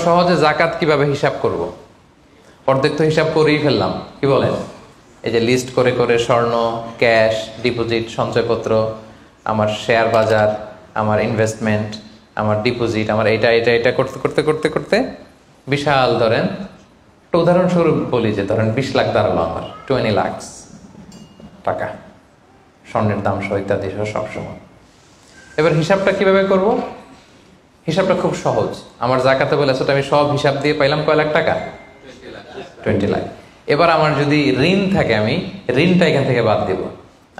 সহজে জাকাত কিভাবে হিসাব করব। অর্ধেক তো হিসাব করেই ফেললাম, কি বলেন? এই যে লিস্ট করে করে স্বর্ণ, ক্যাশ, ডিপোজিট, সঞ্চয়পত্র, আমার শেয়ার বাজার, আমার ইনভেস্টমেন্ট, আমার ডিপোজিট, আমার এটা এটা এটা করতে করতে করতে করতে বিশাল, ধরেন একটা উদাহরণস্বরূপ বলি যে ধরেন 20 লাখ দাঁড়ালো আমার, 20 লাখ টাকা, স্বর্ণের দাম সহ ইত্যাদি সহ সবসময়। এবার হিসাবটা কিভাবে করব? হিসাবটা খুব সহজ। আমার জাকাতে বলে আসলে আমি সব হিসাব দিয়ে পাইলাম কয় লাখ টাকা? 20 লাখ। এবার আমার যদি ঋণ থাকে, আমি ঋণটা এখান থেকে বাদ দিব।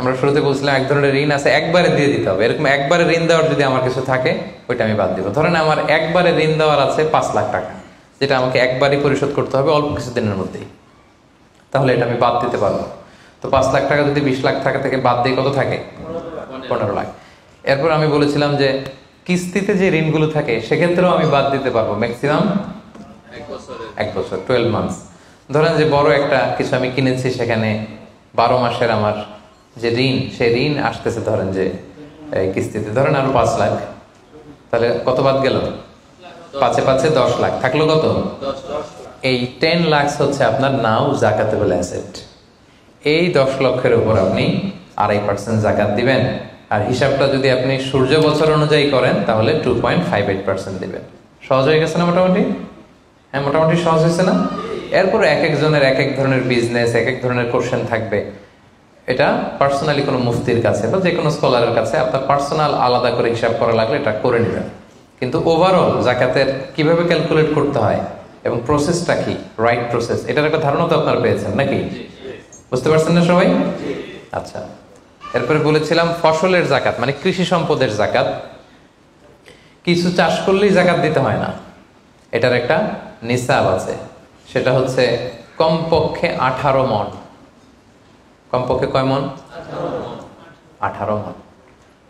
আমরা শুরুতে বলছিলাম এক ধরনের ঋণ আছে একবারে দিয়ে দিতে হবে, এরকম একবারে ঋণ দেওয়ার যদি আমার কিছু থাকে ওইটা আমি বাদ দিব। ধরেন আমার একবারে ঋণ দেওয়ার আছে 5 লাখ টাকা, যেটা আমাকে একবারই পরিশোধ করতে হবে অল্প কিছুদিনের মধ্যেই, তাহলে এটা আমি বাদ দিতে পারবো। তো 5 লাখ টাকা যদি 20 লাখ টাকা থেকে বাদ দিয়ে কত থাকে? 15 লাখ। এরপর আমি বলেছিলাম যে কিস্তিতে যে ঋণগুলো থাকে সেক্ষেত্রেও আমি বাদ দিতে পারবো ম্যাক্সিমাম 1 বছর, 12 মান্থস। ধরেন যে বড় একটা কিছু আমি কিনেছি, সেখানে 12 মাসের আমার যে ঋণ, সেই ঋণ আসতেছে ধরেন যে কিস্তিতে, ধরেন আরো 5 লাখ, তাহলে কত বাদ গেল? 5 এ 5 10 লাখ, থাকলো কত? এই 10 লাখ হচ্ছে আপনার নাও জাকাতেবল অ্যাসেট। এই 10 লক্ষের উপর আপনি 2.5% জাকাত দিবেন। আর হিসাবটা যদি আপনি সূর্য বছর অনুযায়ী করেন তাহলে 2.58% দিবেন। সহজ হয়ে গেছে না মোটামুটি? হ্যাঁ, মোটামুটি সহজ হয়েছে না? এরপর এক একজনের এক এক ধরনের বিজনেস, এক এক ধরনের কোশ্চেন থাকবে। এটা পার্সোনালি কোনো মুফতির কাছে বা যে কোনো স্কলারের কাছে আপনার পার্সোনাল আলাদা করে হিসাব করা লাগলে এটা করে নেবেন। কিন্তু ওভারঅল জাকাতের কিভাবে ক্যালকুলেট করতে হয় এবং প্রসেসটা কি, রাইট প্রসেস, এটার একটা ধারণা তো আপনারা পেয়েছেন নাকি? বুঝতে পারছেন না সবাই? আচ্ছা, এরপরে বলেছিলাম ফসলের জাকাত, মানে কৃষি সম্পদের জাকাত। কিছু চাষ করলেই জাকাত দিতে হয় না, এটার একটা নিসাব আছে। সেটা হচ্ছে কমপক্ষে 18 মণ। কমপক্ষে কয় মণ? 18 মণ।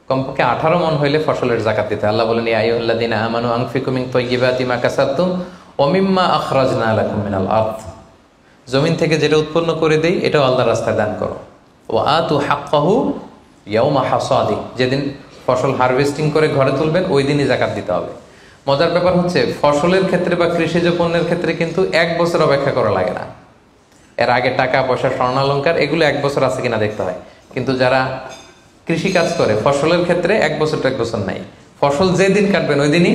কমপক্ষে 18 মণ হইলে ফসলের জাকাত দিতে। আল্লাহ বলেন, ইয়া আইয়ুহাল্লাযীনা আমানু আনফিকু মিন তাইয়্যিবাতি মা কাসাবতুম ওয়া মিম্মা আখরাজনা লাকুম মিনাল আরদ। জমিন থেকে যেটা উৎপন্ন করে দেই এটাও আল্লাহর রাস্তায় দান করো। ওয়া আতু হাক্কাহু ইয়াওমা হাসাদি, যেদিন ফসল হারভেস্টিং করে ঘরে তুলবেন ওই দিনই জাকাত দিতে হবে। মজার ব্যাপার হচ্ছে ফসলের ক্ষেত্রে বা কৃষিজ পণ্যের ক্ষেত্রে কিন্তু 1 বছর অপেক্ষা করা লাগে না। এর আগে টাকা পয়সা, স্বর্ণালঙ্কার এগুলো 1 বছর আছে কিনা দেখতে হয়। কিন্তু যারা কৃষি কাজ করে ফসলের ক্ষেত্রে 1 বছর তো 1 বছর নাই, ফসল যেদিন কাটবেন ওই দিনই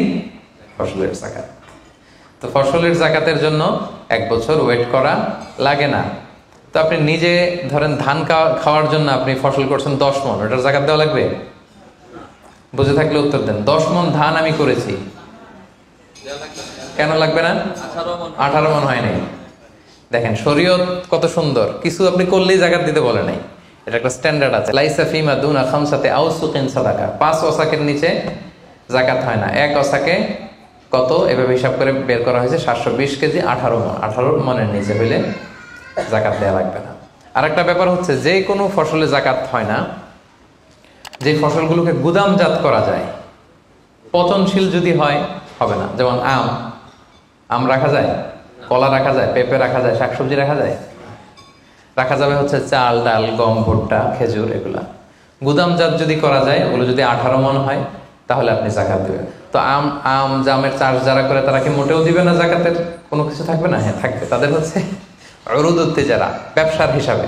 ফসলের জাকাত। তো ফসলের জাকাতের জন্য 1 বছর ওয়েট করা লাগে না। তো আপনি নিজে ধরেন ধান খাওয়ার জন্য আপনি ফসল করছেন 10 মণ, ওটার জাকাত দেওয়া লাগবে? বুঝে থাকলে উত্তর দেন। 10 মণ ধান আমি করেছি, কেন লাগবে না? 18 মণ হয় নাই। দেখেন শরীয়ত কত সুন্দর, কিছু আপনি করলেই জাকাত দিতে বলে নাই। এটা একটা স্ট্যান্ডার্ড আছে। লাইসা ফিমা দুনা খামসাতে আউসুকিন সাদাকা, 5 ওসাকের নিচে জাকাত হয় না। 1 ওসাকে কত এভাবে হিসাব করে বের করা হয়েছে 720 কেজি, 18 মণ। 18 মণের নিচে হইলে জাকাত দেওয়া লাগবে না। আর একটা ব্যাপার হচ্ছে যে কোনো ফসলে জাকাত হয় না যে ফসলগুলোকে গুদামজাত করা যায়। পচনশীল যদি হয় হবে না। যেমন আম রাখা যায়, কলা রাখা যায়, পেঁপে রাখা যায়, শাকসবজি রাখা যায়। রাখা যাবে হচ্ছে চাল, ডাল, গম, ভুট্টা, খেজুর, এগুলা। গুদামজাত যদি করা যায়, ওগুলো যদি 18 মণ হয় তাহলে আপনি জাকাত দেবেন। তো জামের চাষ যারা করে তারা কি মোটেও দিবে না জাকাতের কোনো কিছু থাকবে না? হ্যাঁ থাকবে। তাদের হচ্ছে উরুদুত যারা ব্যবসার হিসাবে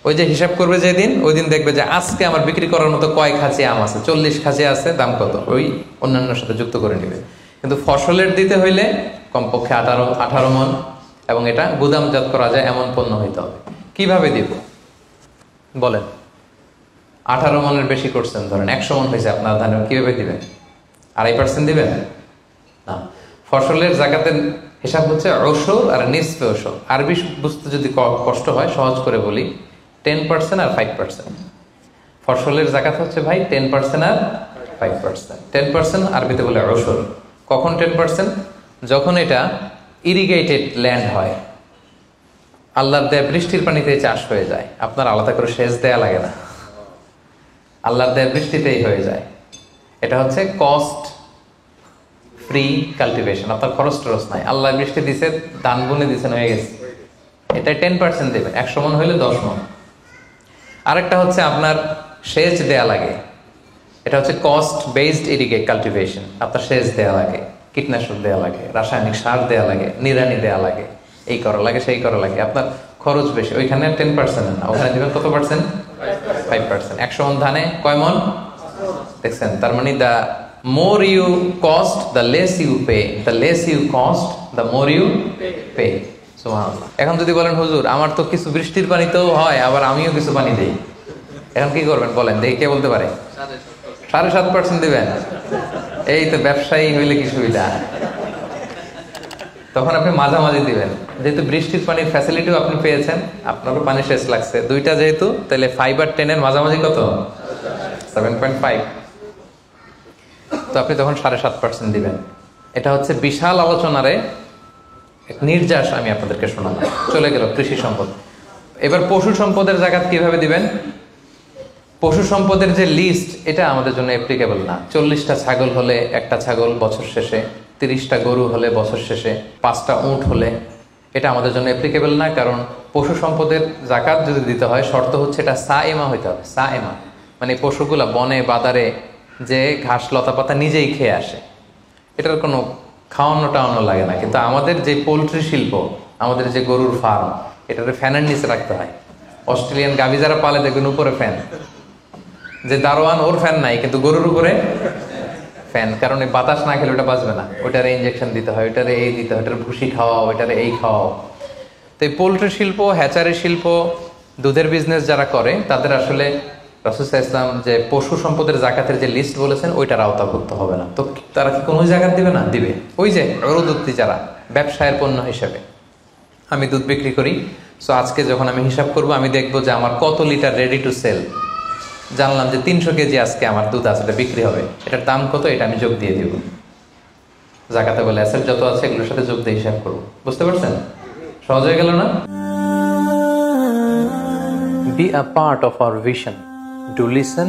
ওই যে হিসাব করবে যেদিন, ওই দিন দেখবে যে আজকে আমার বিক্রি করার মতো কয় খাঁচি আম আছে, 40 খাঁচি আছে, দাম কত, ওই অন্যান্যর সাথে যুক্ত করে নেবে। কিন্তু ফসলের দিতে হইলে কমপক্ষে 18 মণ, এবং এটা গুদামজাত করা যায় এমন পণ্য হইতে হবে। কিভাবে দিব বলেন? 18 মণের বেশি করছেন, ধরেন 100 মণ হয়েছে আপনার ধানের, কিভাবে দিবেন? 2.5% দিবেন না। ফসলের জাকাতের হিসাব হচ্ছে ওশর আর নিসফে ওশর। আরবি বুঝতে যদি কষ্ট হয় সহজ করে বলি, 10% আর 5%। ফসলের জাকাত হচ্ছে ভাই 10% আর 5%। 10% আরবিতে বলে ওশর। কখন 10%? যখন এটা ইরিগেটেড ল্যান্ড হয়, আল্লাহর দেয়া বৃষ্টির পানিতে চাষ হয়ে যায়, আপনার আলাদা করে সেচ দেয়া লাগে না, আল্লাহর দেয়া বৃষ্টিতেই হয়ে যায়। এটা হচ্ছে কস্ট ফ্রি কাল্টিভেশন, আপনার খরচ টরচ নাই, আল্লাহ বৃষ্টি দিছে, ধান বুনে দিছেন, হয়ে গেছে। এটা 10% দেবেন। 100 মণ হইলে 10 মণ। আরেকটা হচ্ছে আপনার সেচ দেয়া লাগে, এটা হচ্ছে কস্ট বেসড ইরিগেট কাল্টিভেশন, আপনার সেচ দেয়া লাগে। কীটনাশক দেওয়া লাগে, রাসায়নিক সার দেওয়া লাগে, নিড়ানি দেওয়া লাগে, এই করা লাগে সেই করা লাগে, আপনার খরচ বেশি। ওইখানে 10% না, ওখানে দিবেন কত পার্সেন্ট? 5%। 100 মন ধানে কয় মন? দেখছেন, তার মানে the more you cost the less you pay, the less you cost the more you pay. সুবহানাল্লাহ। এখন যদি বলেন হুজুর আমার তো কিছু বৃষ্টির পানিতেও হয়, আবার আমিও কিছু পানি দেই, এখন কি করবেন বলেন দেখি, কে বলতে পারে? 7.5% দিবেন? এই তো ব্যবসায়ী হইলে কি সুবিধা। তখন আপনি মাঝামাঝি দিবেন, যেহেতু বৃষ্টির পানির ফ্যাসিলিটিও আপনি পেয়েছেন, আপনারও পানি শেষ লাগছে, দুইটা যেহেতু, তাহলে 5 আর 10 এর মাঝামাঝি কত? 7.5। তো আপনি তখন 7.5% দিবেন। এটা হচ্ছে বিশাল আলোচনারে এক নির্যাস আমি আপনাদেরকে শোনালাম। চলে গেল কৃষি সম্পদ। এবার পশু সম্পদের জাকাত কিভাবে দিবেন? পশু সম্পদের যে লিস্ট, এটা আমাদের জন্য অ্যাপ্লিকেবল না। 40টা ছাগল হলে একটা ছাগল বছর শেষে, 30টা গরু হলে বছর শেষে, 5টা উট হলে, এটা আমাদের জন্য অ্যাপ্লিকেবল না। কারণ পশু সম্পদের জাকাত যদি দিতে হয়, শর্ত হচ্ছে এটা সায়েমা হইতে হবে। সায়েমা মানে পশুগুলা বনে বাদারে যে ঘাস লতা পাতা নিজেই খেয়ে আসে, এটার কোনো খাওয়ানো টাওয়ানো লাগে না। কিন্তু আমাদের যে পোলট্রি শিল্প, আমাদের যে গরুর ফার্ম, এটাকে ফ্যানের নিচে রাখতে হয়। অস্ট্রেলিয়ান গাভী যারা পালে দেখবেন উপরে ফ্যান, যে দারোয়ান ওর ফ্যান নাই, কিন্তু গরুর উপরে ফ্যান। কারণ এই বাতাস না খেলে ওটা বাঁচবে না, ওইটারে ইঞ্জেকশন দিতে হয়, ওইটারে এই দিতে হয়, ওইটারে ভুসি খাওয়াও, ওইটারে এই খাওয়াও। তো এই পোলট্রি শিল্প, হ্যাচারি শিল্প, দুধের বিজনেস যারা করে, তাদের আসলে রাসূল সাল্লাল্লাহু আলাইহি ওয়াসাল্লাম যে পশু সম্পদের জাকাতের যে লিস্ট বলেছেন, ওইটার আওতাভুক্ত হবে না। তো তারা কি কোনো জাকাত দিবে না? দিবে। ওই যে উরুদুত্তি যারা ব্যবসায়ের পণ্য হিসেবে, আমি দুধ বিক্রি করি, সো আজকে যখন আমি হিসাব করব, আমি দেখবো যে আমার কত লিটার রেডি টু সেল, জানলাম যে 300 কেজি আজকে আমার দুধ আসলে বিক্রি হবে, এটার দাম কত, এটা আমি যোগ দিয়ে দিব। জাকাতে বলে অ্যাসেট যত আছে এগুলোর সাথে যোগ দিয়ে হিসাব করবো। বুঝতে পারছেন? সহজ হয়ে গেল না? Be a part of our vision. Do listen,